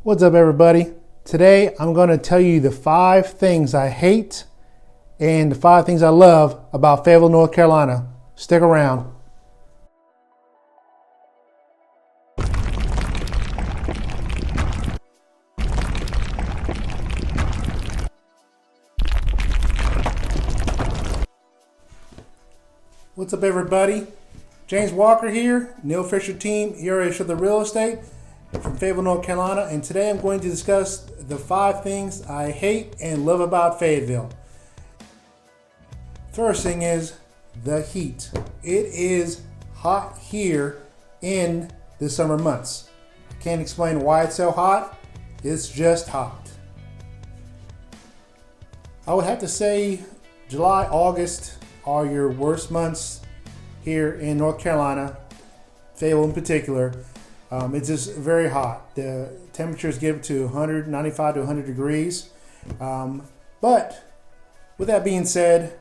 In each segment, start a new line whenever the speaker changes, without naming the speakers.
What's up, everybody? Today I'm going to tell you the 5 things I hate and the 5 things I love about Fayetteville, North Carolina. Stick around. What's up, everybody? James Walker here, Neil Fisher team, area of the real estate from Fayetteville, North Carolina, and today I'm going to discuss the 5 things I hate and love about Fayetteville. First thing is the heat. It is hot here in the summer months. I can't explain why it's so hot. It's just hot. I would have to say July, August are your worst months here in North Carolina, Fayetteville in particular. It's just very hot. The temperatures get up to 195 to 100 degrees. But with that being said,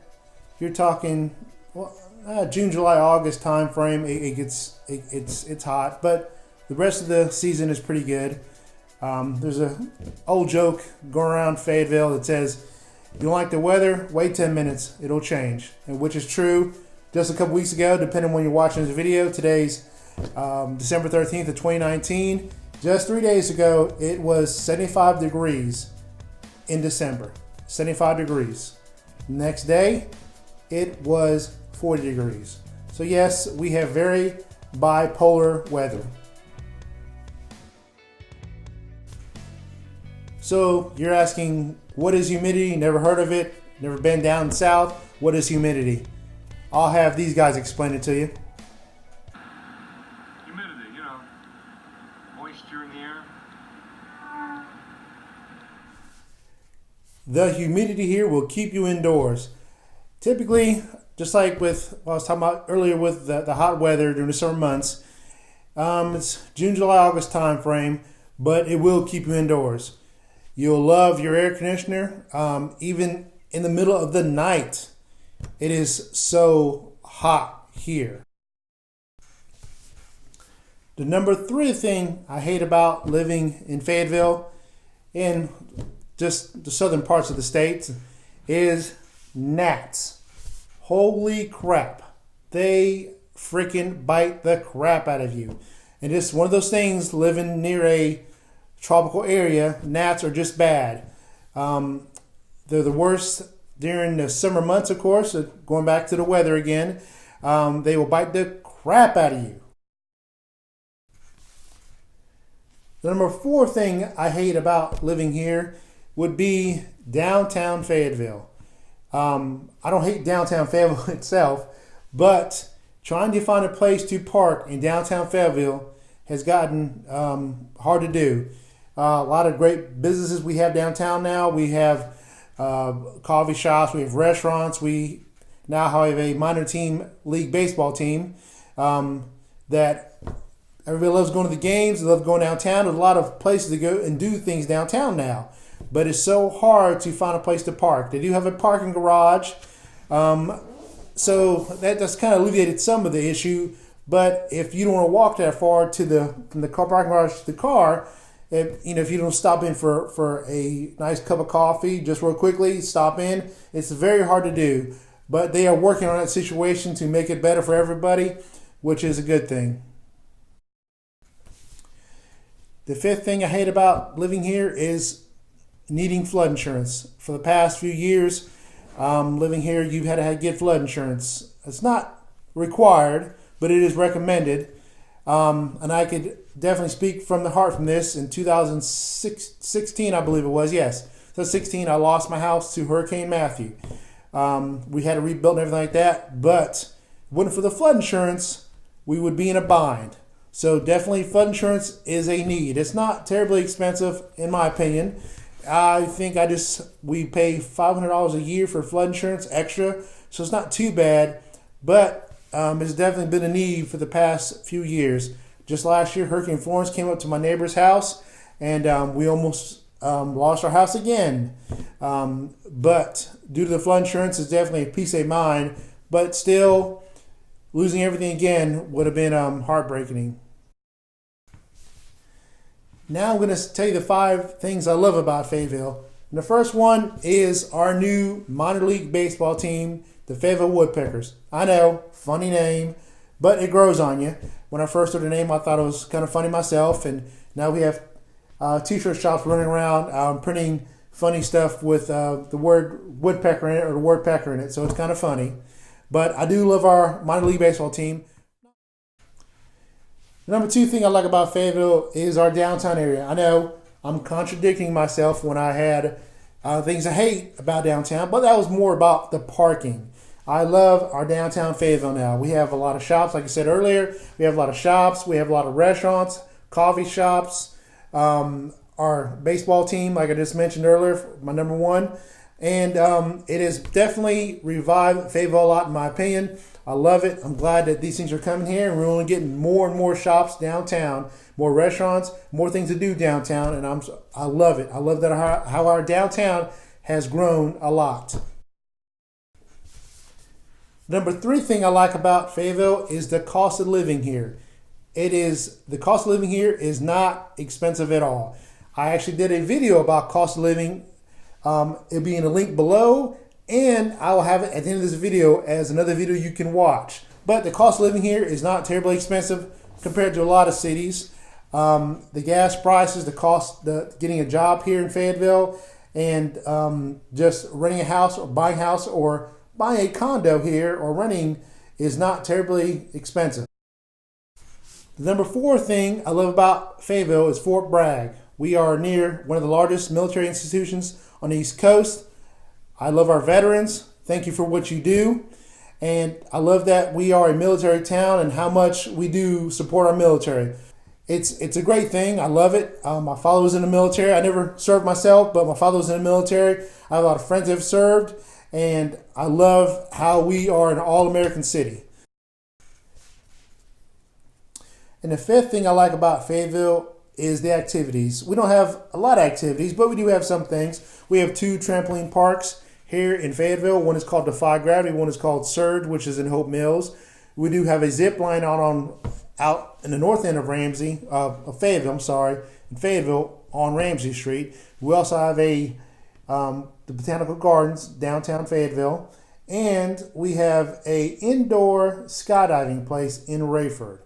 you're talking June, July, August time frame. It's hot, but the rest of the season is pretty good. There's an old joke going around Fayetteville that says, "You don't like the weather? Wait 10 minutes, it'll change," and which is true. Just a couple weeks ago, depending on when you're watching this video, today's December 13th of 2019. Just 3 days ago, it was 75 degrees in December. 75 degrees. Next day, it was 40 degrees. So yes, we have very bipolar weather. So you're asking, what is humidity? Never heard of it. Never been down south. What is humidity? I'll have these guys explain it to you.
Humidity, moisture in the air.
The humidity here will keep you indoors. Typically, just like with what I was talking about earlier with the hot weather during the summer months, it's June, July, August time frame, but it will keep you indoors. You'll love your air conditioner, even in the middle of the night. It is so hot here. The number 3 thing I hate about living in Fayetteville and just the southern parts of the state is gnats. Holy crap. They freaking bite the crap out of you. And it's one of those things, living near a tropical area, gnats are just bad. They're the worst during the summer months, of course. Going back to the weather again, they will bite the crap out of you. The number 4 thing I hate about living here would be downtown Fayetteville. I don't hate downtown Fayetteville itself, but trying to find a place to park in downtown Fayetteville has gotten hard to do. A lot of great businesses we have downtown now. We have coffee shops, we have restaurants, we now have a minor league baseball team that everybody loves going to the games, they love going downtown. There's a lot of places to go and do things downtown now, but it's so hard to find a place to park. They do have a parking garage, so that just kind of alleviated some of the issue, but if you don't want to walk that far from the car parking garage to the car, if you don't stop in for a nice cup of coffee, just real quickly, stop in. It's very hard to do, but they are working on that situation to make it better for everybody, which is a good thing. The 5th thing I hate about living here is needing flood insurance. For the past few years, living here, you've had to get flood insurance. It's not required, but it is recommended. And I could definitely speak from the heart from this. In 2016, I believe it was, yes. 2016, I lost my house to Hurricane Matthew. We had to rebuild and everything like that, but if it wasn't for the flood insurance, we would be in a bind. So definitely flood insurance is a need. It's not terribly expensive, in my opinion. I think we pay $500 a year for flood insurance extra, so it's not too bad, but it's definitely been a need for the past few years. Just last year, Hurricane Florence came up to my neighbor's house, and we almost lost our house again. But due to the flood insurance, it's definitely a peace of mind. But still, losing everything again would have been heartbreaking. Now I'm going to tell you the 5 things I love about Fayetteville. And the first one is our new minor league baseball team, the Fayetteville Woodpeckers. I know, funny name, but it grows on you. When I first heard the name, I thought it was kind of funny myself, and now we have t-shirt shops running around printing funny stuff with the word woodpecker in it, or the word pecker in it, so it's kind of funny. But I do love our minor league baseball team. The number 2 thing I like about Fayetteville is our downtown area. I know I'm contradicting myself when I had things I hate about downtown, but that was more about the parking. I love our downtown Fayetteville now. We have a lot of shops, like I said earlier. We have a lot of shops. We have a lot of restaurants, coffee shops. Our baseball team, like I just mentioned earlier, my number 1. And it has definitely revived Fayetteville a lot, in my opinion. I love it. I'm glad that these things are coming here, and we're only getting more and more shops downtown, more restaurants, more things to do downtown, and I love it. I love that how our downtown has grown a lot. Number 3 thing I like about Fayetteville is the cost of living here. The cost of living here is not expensive at all. I actually did a video about cost of living. It'll be in the link below, and I will have it at the end of this video as another video you can watch. But the cost of living here is not terribly expensive compared to a lot of cities. The gas prices, the cost, getting a job here in Fayetteville, and just renting a house or buying a house or buying a condo here or renting is not terribly expensive. The number 4 thing I love about Fayetteville is Fort Bragg. We are near one of the largest military institutions on the East Coast. I love our veterans. Thank you for what you do. And I love that we are a military town and how much we do support our military. It's a great thing. I love it. My father was in the military. I never served myself, but my father was in the military. I have a lot of friends that have served, and I love how we are an all-American city. And the 5th thing I like about Fayetteville is the activities. We don't have a lot of activities, but we do have some things. We have 2 trampoline parks here in Fayetteville. One is called Defy Gravity. One is called Surge, which is in Hope Mills. We do have a zip line out in the north end of Fayetteville, in Fayetteville on Ramsey Street. We also have the Botanical Gardens downtown Fayetteville, and we have a indoor skydiving place in Raeford.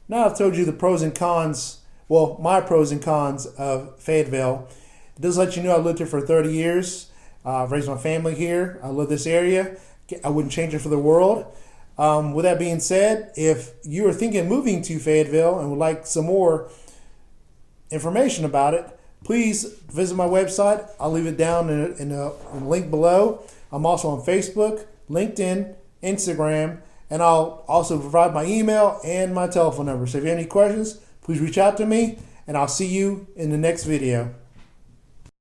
Now I've told you the pros and cons, well, my pros and cons of Fayetteville. It does let you know I lived here for 30 years. I've raised my family here. I love this area. I wouldn't change it for the world. With that being said, if you are thinking of moving to Fayetteville and would like some more information about it, please visit my website. I'll leave it down in the link below. I'm also on Facebook, LinkedIn, Instagram, and I'll also provide my email and my telephone number. So if you have any questions, please reach out to me, and I'll see you in the next video.